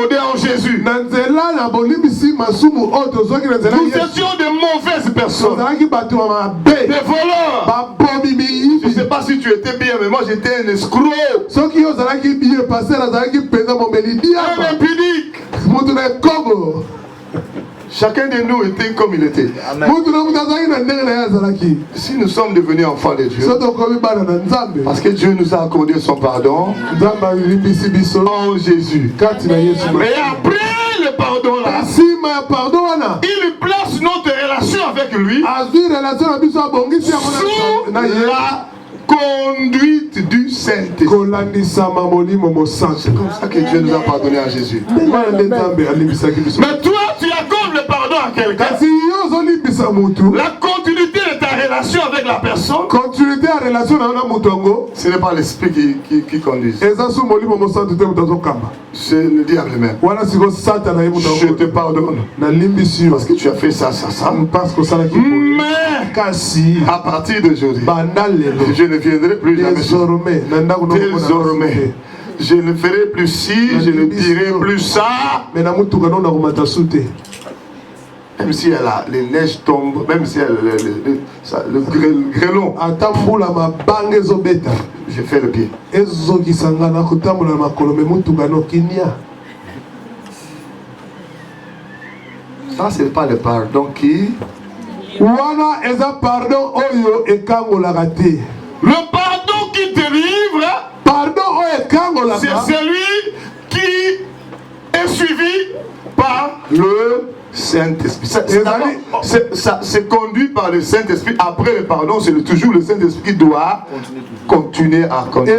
en Jésus. Nous étions de mauvaises personnes. Des voleurs. Je ne sais pas si tu étais bien, mais moi j'étais un escroc. Un impudique. Chacun de nous était comme il était. Amen. Si nous sommes devenus enfants de Dieu, parce que Dieu nous a accordé son pardon en Jésus. Et après le pardon là, il place notre relation avec lui sous la conduite du Saint-Esprit. C'est comme ça que Dieu nous a pardonné à Jésus. Mais toi, tu accordes le pardon à quelqu'un. La continuité de ta relation avec la personne, ce n'est pas l'esprit qui conduit. C'est le diable même. Je te pardonne parce que tu as fait ça, ça, ça. Mais à partir d'aujourd'hui, je ne viendrai plus jamais. Désormais, je ne ferai plus ci, je ne dirai plus ça. Même si les neiges tombent, même si le grêlon, je fais le pied. Ça, ce n'est pas le pardon qui... Le pardon qui délivre, c'est celui qui est suivi par le Saint-Esprit. C'est conduit par le Saint-Esprit. Après le pardon, c'est toujours le Saint-Esprit qui doit continuer à conduire.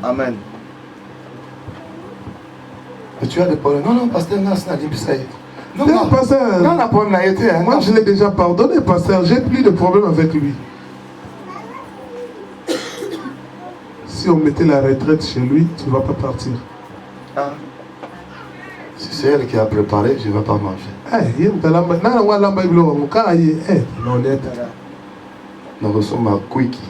Amen. Et tu as des problèmes. Non, pasteur, non, moi je l'ai déjà pardonné, pasteur. J'ai plus de problème avec lui. Si on mettait la retraite chez lui, tu ne vas pas partir. Si c'est elle qui a préparé, je ne vais pas manger. Nous sommes à Kwiki.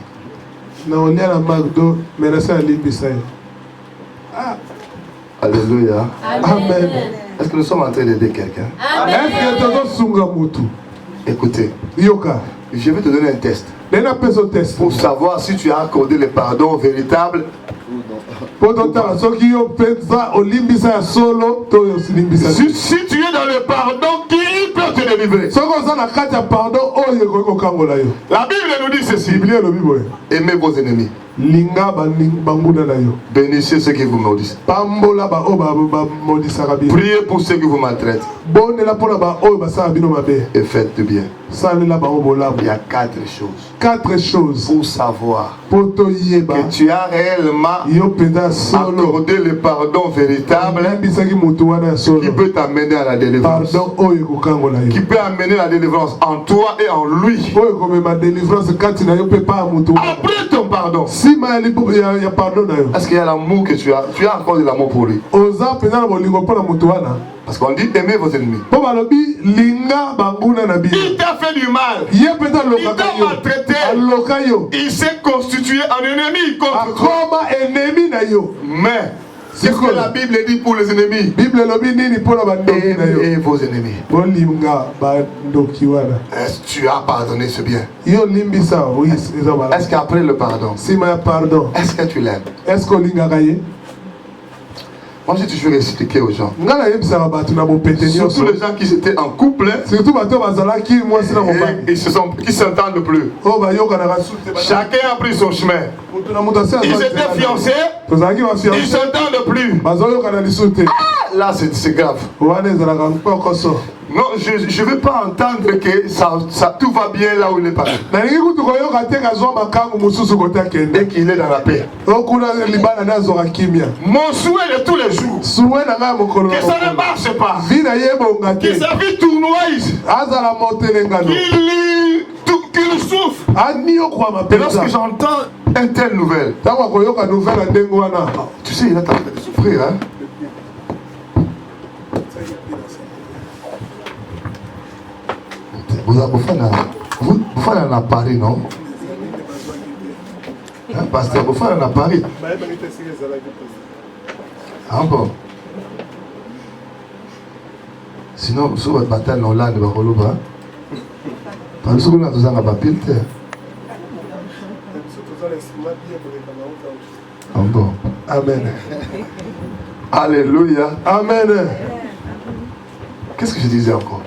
Alléluia. Amen. Est-ce que nous sommes en train d'aider quelqu'un? Écoutez, je vais te donner un test pour savoir si tu as accordé le pardon véritable. Si tu es dans le pardon, qui peut te délivrer? La Bible nous dit ceci: aimez vos ennemis, bénissez ceux qui vous maudissent, priez pour ceux qui vous maltraitent et faites du bien. Il y a 4 choses pour savoir que tu as réellement accordé le pardon véritable qui peut t'amener à la délivrance, qui peut amener la délivrance en toi et en lui. Après ton pardon, est-ce qu'il y a l'amour que tu as? Tu as encore de l'amour pour lui. Parce qu'on dit aimez vos ennemis. Il t'a fait du mal, il t'a maltraité, il s'est constitué en ennemi contre toi. Mais c'est ce que la Bible dit pour les ennemis. Aimez vos ennemis. Est-ce que tu as pardonné ce bien? Est-ce qu'après le pardon, est-ce que tu l'aimes? Moi j'ai toujours expliqué aux gens, surtout les gens qui étaient en couple, et qui s'entendent plus. Chacun a pris son chemin. Ils étaient fiancés, ils s'entendent plus. Là c'est grave. Non, je ne veux pas entendre que tout va bien là où il est parti. Dès qu'il est dans la paix. Mon souhait de tous les jours, que ça ne marche pas, que sa vie tournoise, qu'il souffre. Et lorsque j'entends une telle nouvelle, tu sais, il est en train de souffrir, hein. Vous faites à Paris, non? Pasteur Bofan en a Paris. Ah bon. Sinon, sur votre bataille en Hollande, vous avez un parce que vous avez un papier. Ah bon. Amen. Alléluia. Amen. Qu'est-ce que je disais encore?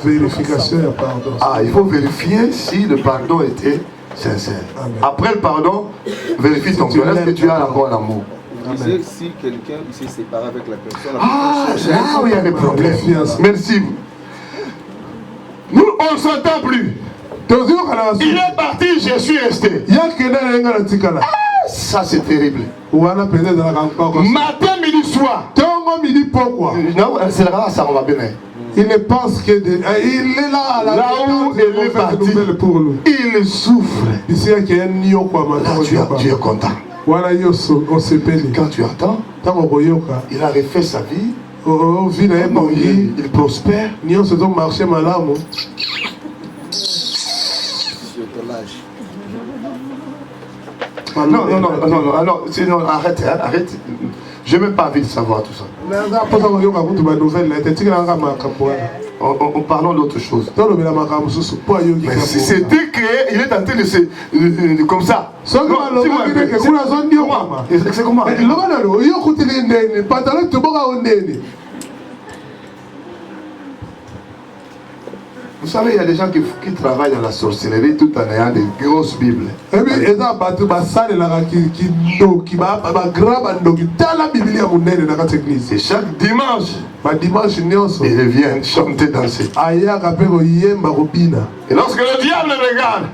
Vérification et pardon. Ah, il faut vérifier si le pardon était sincère. Amen. Après le pardon, vérifie ton cœur. Est-ce que tu as encore l'amour? Si quelqu'un s'est séparé avec la personne, ah, là où il y a des problèmes. Merci. Nous, on ne s'entend plus. Il est parti, je suis resté. Ça, c'est terrible. Matin, midi, soir. Non, c'est là, ça, on va bien. Il ne pense que il est là à la là où il est parti, pour lui. Il souffre. Là, tu es content. Quand tu entends, il a refait sa vie. Il prospère. Non, arrête. Je n'ai même pas envie de savoir tout ça. Parlons d'autre chose. Mais si c'était créé, il est en train de se... comme ça. C'est comment? Vous savez, il y a des gens qui travaillent dans la sorcellerie tout en ayant des grosses Bibles. Et chaque dimanche, ils reviennent chanter, danser. Et lorsque le diable regarde,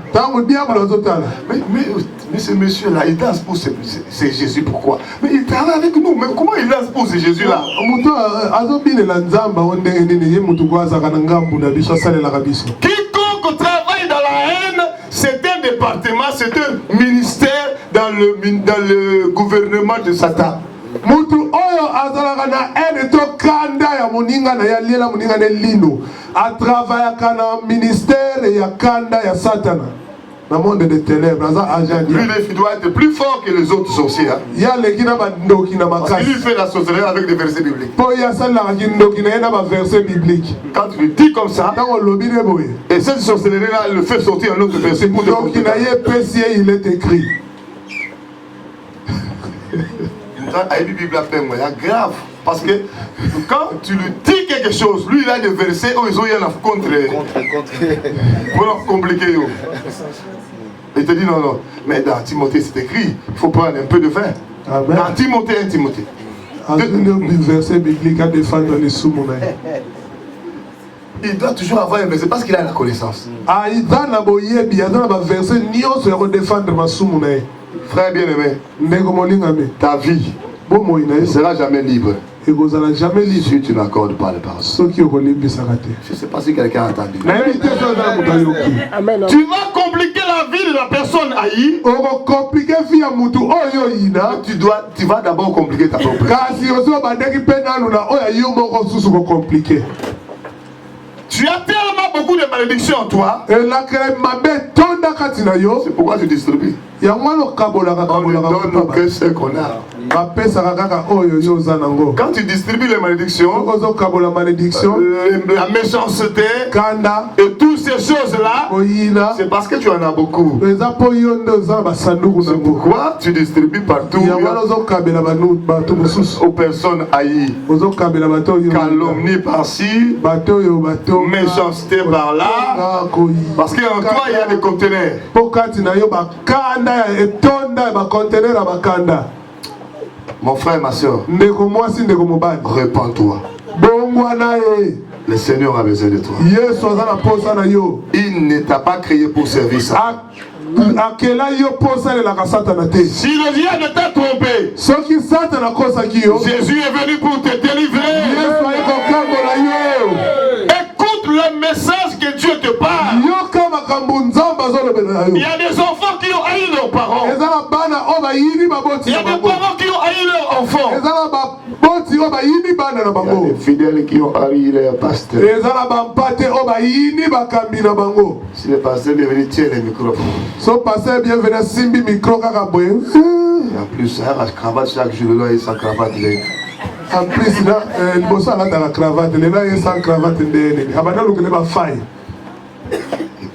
mais ce monsieur-là, il danse pour c'est Jésus, pourquoi? Mais il travaille avec nous, mais comment il danse pour ce Jésus-là? Quiconque travaille dans la haine, c'est un département, c'est un ministère dans le gouvernement de Satan. Mutu oyo azalaka na ene to kanda ya moninga na ya lela moninga ne lino a travailla kana ministère ya kanda ya Satana dans le monde des ténèbres. Lui, il doit être plus fort que les autres sorciers. Hein? Parce qu'il lui fait la sorcellerie avec des versets bibliques. Quand tu lui dis comme ça, et cette sorcellerie-là, elle le fait sortir un autre verset pour donc il est écrit. Grave. Parce que quand tu lui dis quelque chose, lui il a des versets où ils ont rien à contre. Pour compliquer. Il te dit non. Mais dans Timothée c'est écrit, il faut prendre un peu de vin. Amen. Dans Timothée, Timothée. Verset biblique à défendre les sous-monnaie. Il doit toujours avoir un verset parce qu'il a la connaissance. Frère bien-aimé, ta vie ne sera jamais libre si tu n'accordes pas les paroles. Je ne sais pas si quelqu'un a entendu. Tu vas compliquer la vie de la personne haïe. Tu vas d'abord compliquer ta propre vie. Tu as tellement beaucoup de malédictions en toi. C'est pourquoi tu distribues. On ne donne que ce qu'on a. Quand tu distribues les malédictions, la méchanceté et toutes ces choses-là, c'est parce que tu en as beaucoup. C'est pourquoi tu distribues partout aux personnes haïes. Calomnie par-ci, méchanceté par-là. Parce qu'en toi, il y a des conteneurs. Mon frère, ma soeur, répands-toi. Le Seigneur a besoin de toi. Il ne t'a pas créé pour servir ça. Si le diable t'a trompé, Jésus est venu pour te délivrer. Écoute écoute le message que Dieu te parle. Il y a des enfants qui ont haï leurs parents. Il y a des parents qui ont haï leurs enfants. Il y a des fidèles qui ont haï leurs pasteurs. Si le pasteur est venu, tiens le microphone. Son pasteur bien venu simbi micro kaka boye. En plus, la cravate chaque jour, là, il sans cravate. En plus, là, il bosse là dans la cravate. Là, il sans cravate. Et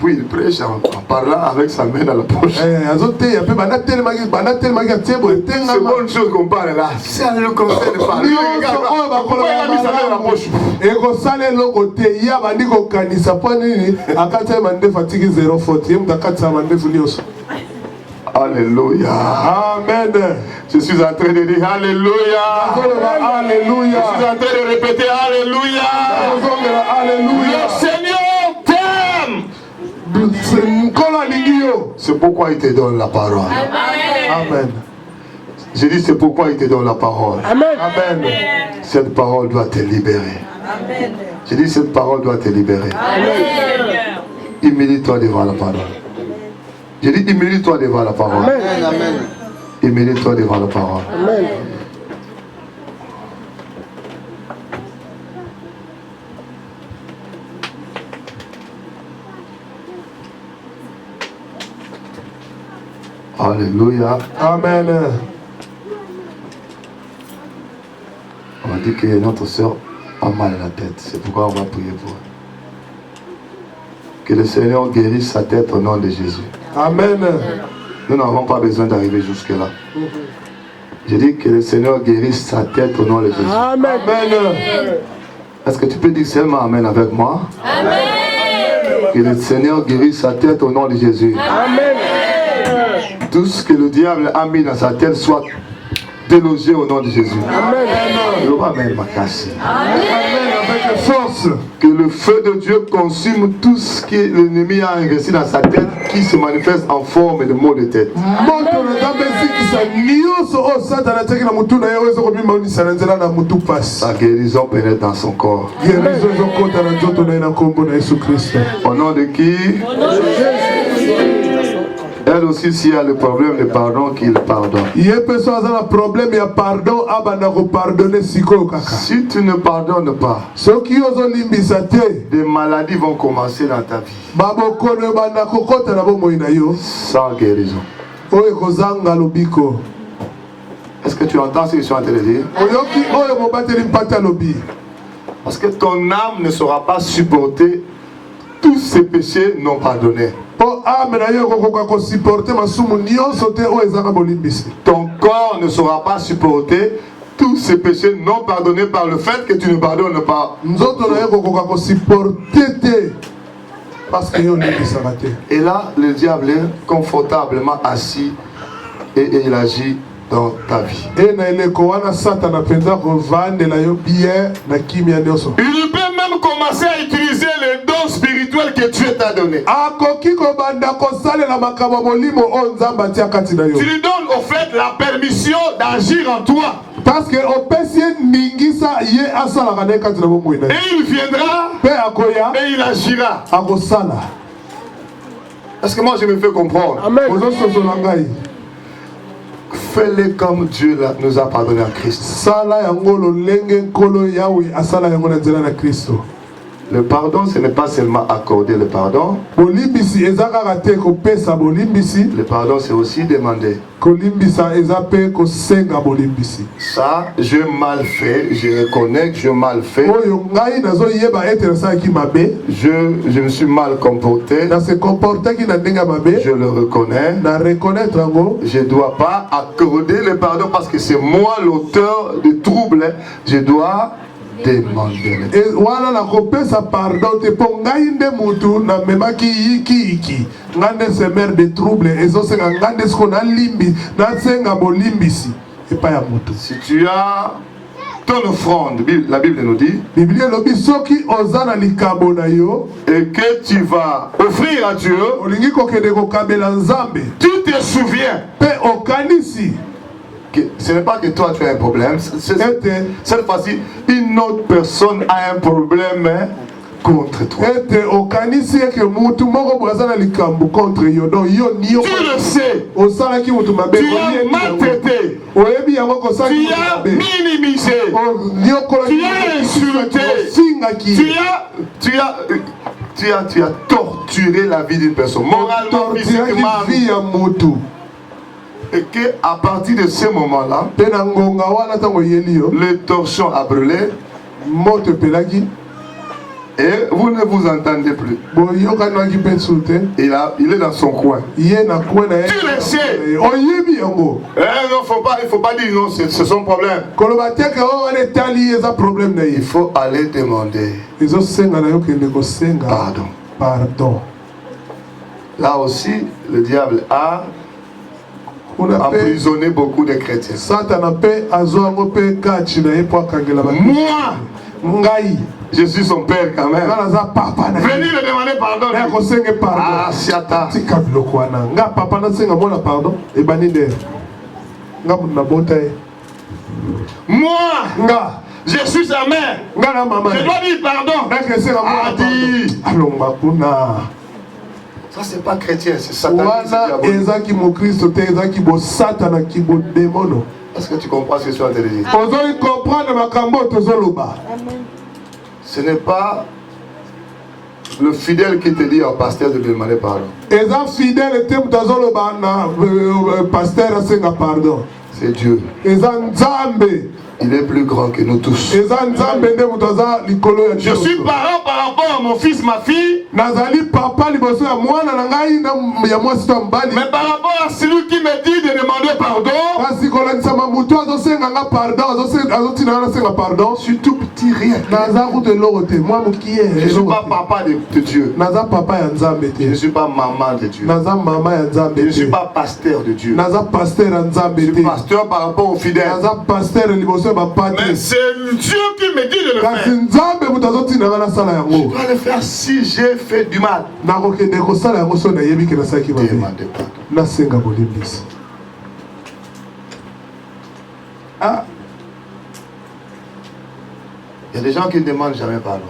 puis il prêche en parlant avec sa main dans la poche. C'est bonne chose qu'on parle là. Si elle le conseille de parler, pourquoi il a mis sa main dans la poche? Et qu'on s'allait l'autre côté, il y a un bandit qui a dit ça. À 4 mandé fatigue 0 faute. Il y a 4 mandé foulios. Alléluia. Amen. Je suis en train de dire Alléluia. Alléluia. Je suis en train de répéter Alléluia. Alléluia. Le Seigneur t'aime. C'est pourquoi il te donne la parole. Amen. J'ai dit c'est pourquoi il te donne la parole. Amen. Cette parole doit te libérer. Amen. J'ai dit cette parole doit te libérer. Amen. Humilie-toi devant la parole. J'ai dit humilie-toi devant la parole. Amen. Humilie-toi devant la parole. Amen. Alléluia. Amen. On m'a dit que notre soeur a mal à la tête. C'est pourquoi on va prier pour elle. Que le Seigneur guérisse sa tête au nom de Jésus. Amen. Nous n'avons pas besoin d'arriver jusque-là. J'ai dit que le Seigneur guérisse sa tête au nom de Jésus. Amen. Est-ce que tu peux dire seulement Amen avec moi? Amen. Que le Seigneur guérisse sa tête au nom de Jésus. Amen. Tout ce que le diable a mis dans sa tête soit délogé au nom de Jésus. Amen. Amen. Avec force. Que le feu de Dieu consume tout ce que l'ennemi a investi dans sa tête qui se manifeste en forme de maux de tête. La guérison pénètre dans son corps. Au nom de qui? Elle aussi, s'il y a le problème de pardon, qu'il pardonne. Si tu ne pardonnes pas, des maladies vont commencer dans ta vie. Sans guérison. Est-ce que tu entends ce que je suis en train de dire? Parce que ton âme ne saura pas supporter tous ces péchés non pardonnés. Ton corps ne saura pas supporter tous ces péchés non pardonnés par le fait que tu ne pardonnes pas. Et là, le diable est confortablement assis et il agit dans ta vie. Il peut même commencer à utiliser les dons spirituels que Dieu t'a donné. Tu lui donnes au fait la permission d'agir en toi. Parce que et il viendra et il agira. Est-ce que moi je me fais comprendre? Amen. Fais-le comme Dieu nous a pardonné en Christ. Le pardon, ce n'est pas seulement accorder le pardon. Le pardon, c'est aussi demander. Ça, j'ai mal fait. Je reconnais que j'ai mal fait. Je me suis mal comporté. Je le reconnais. Je ne dois pas accorder le pardon parce que c'est moi l'auteur du trouble. Je dois demander. Et voilà la repesa pardon te pongainde mutu na memaki yiki ngande se mer de trouble ezo se ngande sko na limbi na senga bolimbisi et pas ya mutu. Si tu as ton offrande, la Bible nous dit, Bible lobi soki ozana likabo na yo et que tu vas offrir à Dieu, olingi ko kende ko kabela nzambe, tu te souviens pe okanisi. Ce n'est pas que toi tu as un problème. Cette fois-ci, une autre personne a un problème contre toi. Tu le sais. Tu as maltraité. Tu as minimisé. Tu as insulté. Tu as torturé la vie d'une personne. Moralement, physiquement. Et qu'à partir de ce moment-là, le torchon a brûlé. Et vous ne vous entendez plus. Il est dans son coin. Tu le sais. Il ne faut pas dire non, c'est son problème. Il faut aller demander pardon. Là aussi, le diable a emprisonné beaucoup de chrétiens. Moi, je suis son père quand même. Venez le demander pardon. Ah, Siata. Moi, je suis sa mère. Je dois dire pardon. Ça, c'est pas chrétien, c'est satanisme. Est-ce que tu comprends ce que je suis en train de dire? Ce n'est pas le fidèle qui te dit au pasteur de demander pardon. C'est Dieu. Il est plus grand que nous tous. Je suis parent par rapport à mon fils, ma fille. Mais par rapport à celui qui me dit de demander pardon, je suis tout petit, rien. Je ne suis pas papa de Dieu. Je ne suis pas maman de Dieu. Je ne suis pas pasteur de Dieu. Je suis pasteur par rapport aux fidèles. Mais c'est Dieu qui me dit de le faire. Je dois le faire si j'ai fait du mal. Demandez pardon. Ah. Il y a des gens qui ne demandent jamais pardon.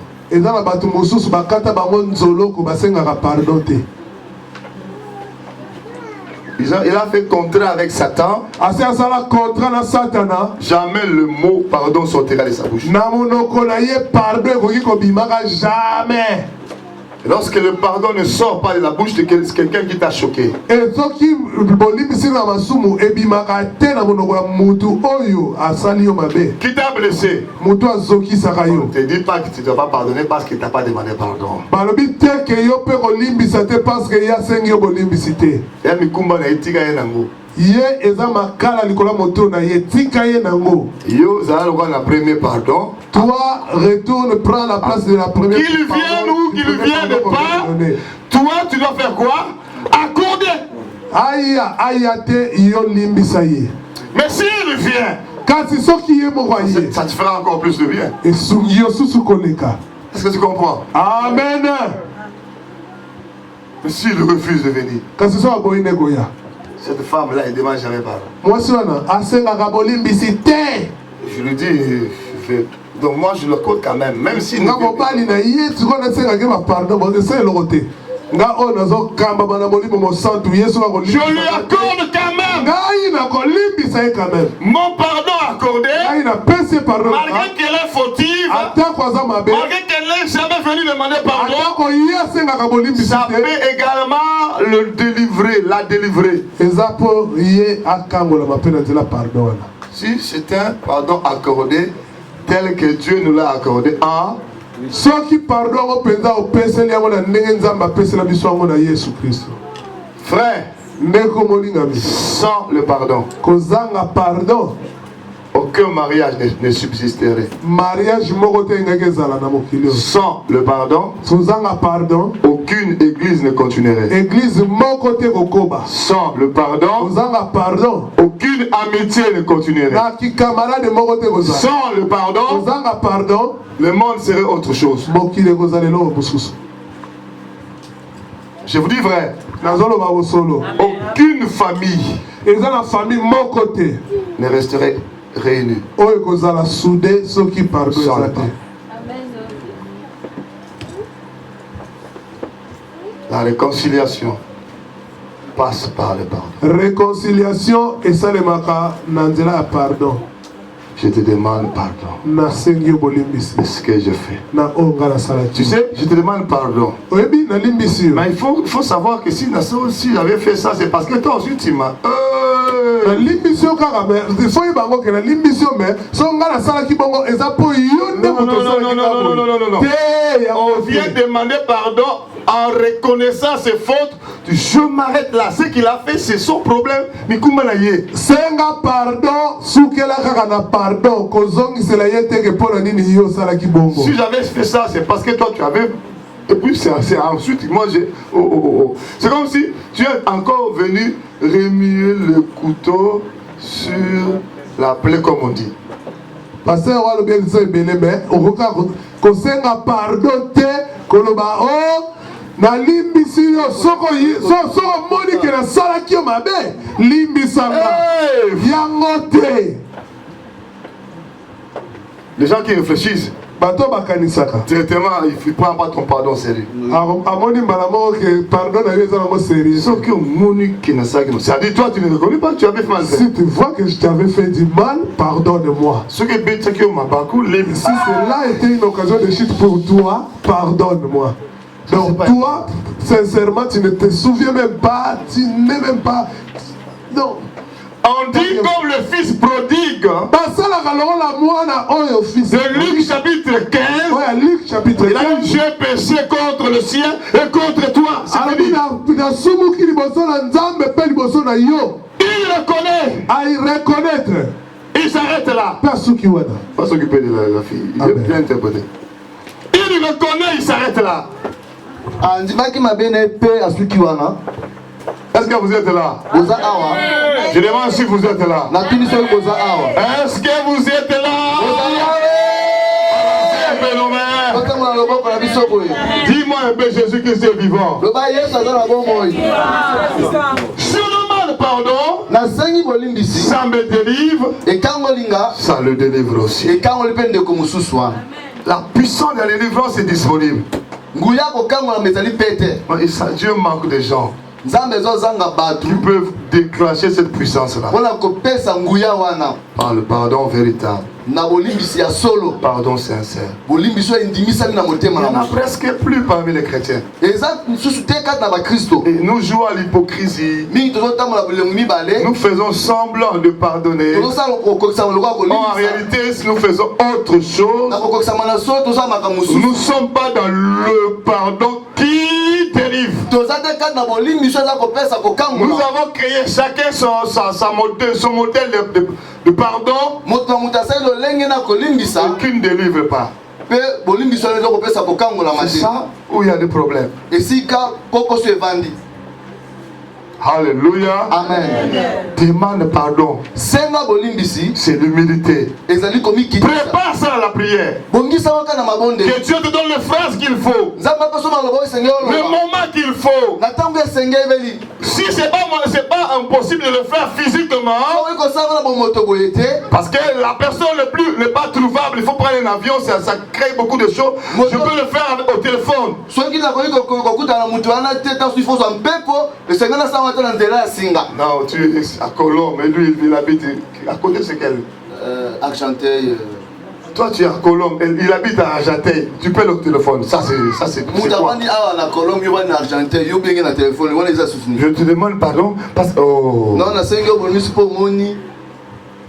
Il a fait contrat avec Satan. Jamais le mot pardon sortira de sa bouche. Jamais. Lorsque le pardon ne sort pas de la bouche de quelqu'un qui t'a choqué, qui t'a blessé, on ne te dit pas que tu ne dois pas pardonner parce que tu n'as pas demandé pardon. La première pardon. Toi retourne prends la place de la première. Qu'il vienne ou qu'il vienne pas, toi tu dois faire quoi? Accorder. Mais s'il vient, ça te fera encore plus de bien. Est-ce que tu comprends? Amen. Mais s'il refuse de venir, cette femme-là, elle ne demande jamais pardon. Je lui dis, donc moi je le compte quand même, même si... Je lui accorde quand même mon pardon accordé, malgré qu'elle est fautive, malgré qu'elle n'est jamais venue demander pardon, ça peut également le délivrer, la délivrer. Si c'est un pardon accordé tel que Dieu nous l'a accordé en frère, sans le pardon, aucun mariage ne subsisterait. Sans le pardon, aucune église ne continuerait. Sans le pardon, aucune amitié ne continuerait. Sans le pardon, le monde serait autre chose. Je vous dis vrai, aucune famille ne resterait réunis. La réconciliation passe par le pardon. Réconciliation et ça le maka nanzela pardon. Je te demande pardon. Na sengi bolimbisi. C'est ce que je fais. Na onga la salati. Tu sais, je te demande pardon. Oyebi na limbisi. Mais il faut savoir que si j'avais fait ça, c'est parce que toi aussi tu m'as. Na limbisio kaka mais il faut y bango que na limbisio mais songa la salaki bongo eza po yonde moto salaki. Non. On vient demander pardon en reconnaissant ses fautes. Je m'arrête là. Ce qu'il a fait, c'est son problème. Mikumanaye. Senga pardon, soukela kaka na pardon. Kozongi c'est la yete que pour nini yo salaki bongo. Si j'avais fait ça, c'est parce que toi tu avais. Et puis c'est ensuite, moi j'ai. C'est comme si tu es encore venu remuer le couteau sur la plaie, comme on dit. Parce que on va le bien dire belé mais on regarde ko senga pardon te koloba oh na limbisi yo soko moni ke na sala ki mabe limbisanga yango te. Les gens qui réfléchissent bato bakanisaka directement, il ne prend pas ton pardon sérieux. Amoni malamo que pardon na yeza na sérieux. Sauf que moni qui na ça, c'est-à-dire toi tu ne reconnais pas que tu avais fait mal. Si tu vois que je t'avais fait du mal, pardonne-moi. Ce que bête qui m'a beaucoup si cela était une occasion de chute pour toi, pardonne-moi. Donc toi, sincèrement, tu ne te souviens même pas, tu n'es même pas. Non. On dit comme le fils prodigue de Luc chapitre 15. Ouais, Luc chapitre 15. Il a dit j'ai péché contre le ciel et contre toi. Il reconnaît. Il reconnaître. Il s'arrête là. Pas s'occuper de la fille. Il est bien interprété. Il reconnaît, il s'arrête là. Est-ce que vous êtes là? Je demande si vous êtes là. Est-ce que vous êtes là? Dis-moi un peu, Jésus-Christ est vivant. Je demande pardon. Ça me délivre. Ça le délivre aussi. La puissance de la délivrance est disponible. Dieu manque de gens qui peuvent déclencher cette puissance-là par le pardon véritable. Pardon sincère. Il n'y en a presque plus parmi les chrétiens. Et nous jouons à l'hypocrisie. Nous faisons semblant de pardonner. En réalité, nous faisons autre chose. Nous ne sommes pas dans le pardon qui dérive. Nous avons créé chacun son modèle de pardon qui ne délivre pas. C'est ça où il y a des problèmes. Alléluia. Amen. Demande pardon. C'est l'humilité. Prépare ça à la prière. Que Dieu te donne les phrases qu'il faut. Le moment qu'il faut. Si c'est pas impossible de le faire physiquement, parce que la personne n'est pas trouvable, il faut prendre un avion, ça crée beaucoup de choses. Je peux le faire au téléphone. Non, tu es à Colombe, et lui il habite à côté de ce qu'elle. Argenteuil. Toi tu es à Colombe, il habite à Argenteuil. Tu peux le téléphone. Ça c'est quoi? Je te demande pardon parce que. Oh. Non,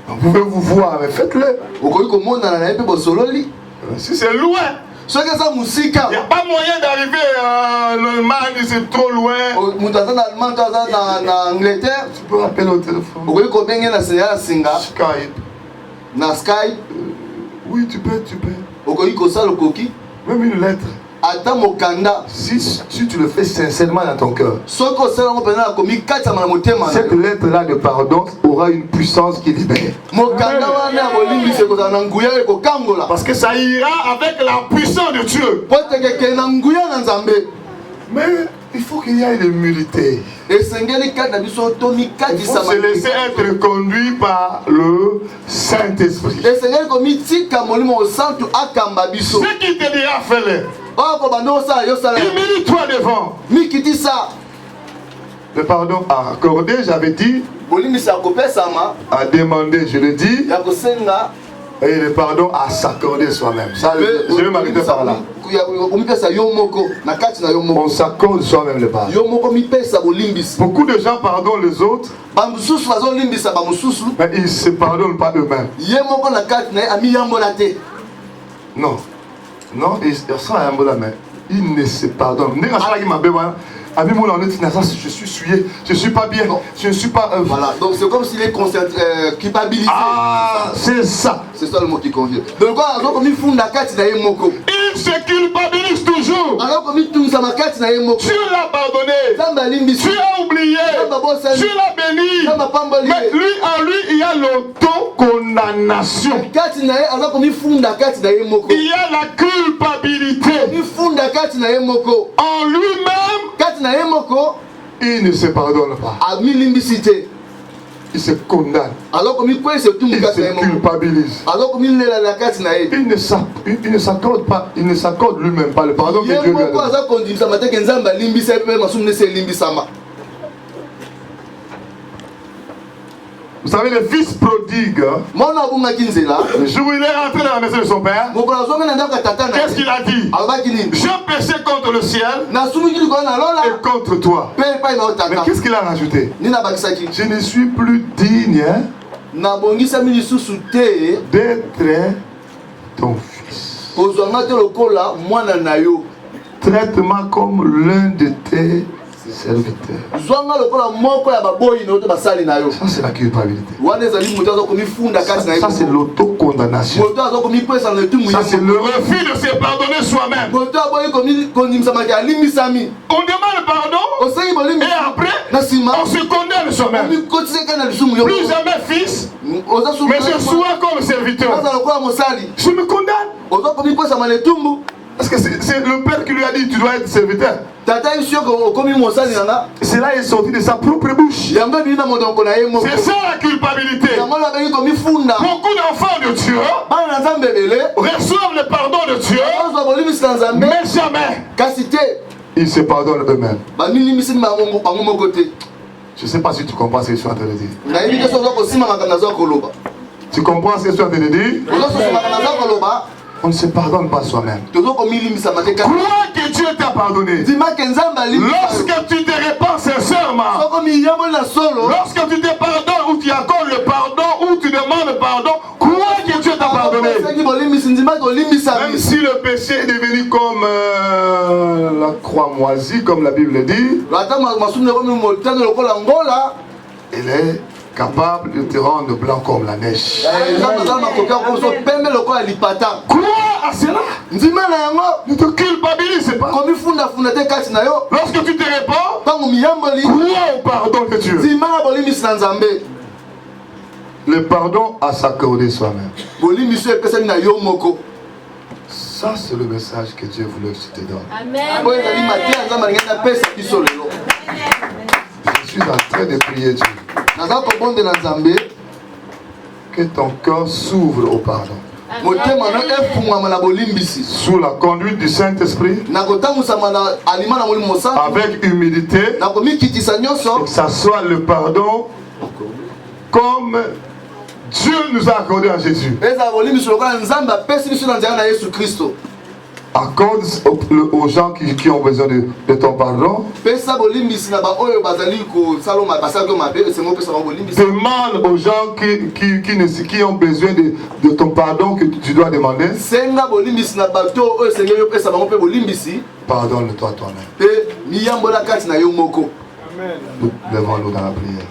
vous pouvez vous voir, mais faites-le. Si c'est loin. Il n'y a pas moyen d'arriver en Allemagne, c'est trop loin. Tu peux appeler au téléphone. Skype. Oui, tu peux. Même une lettre. Si tu le fais sincèrement dans ton cœur, cette lettre-là de pardon aura une puissance qui libère. Parce que ça ira avec la puissance de Dieu. Mais il faut qu'il y ait l'humilité. Il faut se laisser être conduit par le Saint-Esprit. Ce qui te dira, fais-le. Humilie-toi devant. Le pardon accordé, j'avais dit, à demander, je le dis, et le pardon à s'accorder soi-même. Ça, je vais m'arrêter par là. On s'accorde soi-même le pardon. Beaucoup de gens pardonnent les autres, mais ils ne se pardonnent pas eux-mêmes. Non. Non, ils sont à un peu là, mais ils ne se pardonnent. Je suis souillé, je ne suis pas bien, je ne suis pas... Voilà, donc c'est comme s'il est culpabilisé. Ah, c'est ça. C'est ça le mot qui convient. Donc, il se culpabilise toujours. Tu l'as pardonné, tu as oublié, tu l'as béni. Mais lui, en lui, il y a l'autocondamnation. Il y a la culpabilité. En lui-même, il ne se pardonne pas. Il se condamne. Il se culpabilise. Il ne s'accorde pas. Il ne s'accorde lui-même pas le pardon que Dieu lui a donné. Vous savez, le fils prodigue, le jour où il est rentré dans la maison de son père, qu'est-ce qu'il a dit? Je péché contre le ciel et contre toi. Mais qu'est-ce qu'il a rajouté? Je ne suis plus digne d'être ton fils. Traite-moi comme l'un de tes serviteur. Ça c'est la culpabilité. Ça c'est l'autocondamnation. Ça c'est le refus de se pardonner soi-même. On demande pardon et après on se condamne soi-même. Plus jamais fils, mais je sois comme serviteur. Je me condamne. Parce que c'est le père qui lui a dit tu dois être serviteur. Cela est sorti de sa propre bouche. C'est ça la culpabilité. Beaucoup d'enfants de Dieu reçoivent le pardon de Dieu, mais jamais ils se pardonnent eux-mêmes. Je ne sais pas si tu comprends ce que je suis en train de dire. Tu comprends ce que je suis en train de dire? On ne se pardonne pas soi-même. Crois que Dieu t'a pardonné. Lorsque tu te répands sincèrement, lorsque tu te pardonnes ou tu accordes le pardon ou tu demandes pardon, crois que Dieu t'a pardonné. Même si le péché est devenu comme la croix moisie, comme la Bible dit, il est capable de te rendre blanc comme la neige. Crois à cela. Ne te culpabilise pas. Lorsque tu te répands, crois au pardon de Dieu. Le pardon à s'accorder soi-même. Ça c'est le message que Dieu voulait que je te donne. Amen. Je suis en train de prier Dieu que ton cœur s'ouvre au pardon. Sous la conduite du Saint-Esprit, avec humilité, que ça soit le pardon comme Dieu nous a accordé à Jésus. Accorde aux gens qui ont besoin de ton pardon. Demande aux gens qui ont besoin de ton pardon que tu dois demander. Pardonne-toi toi-même. Nous levons-nous dans la prière.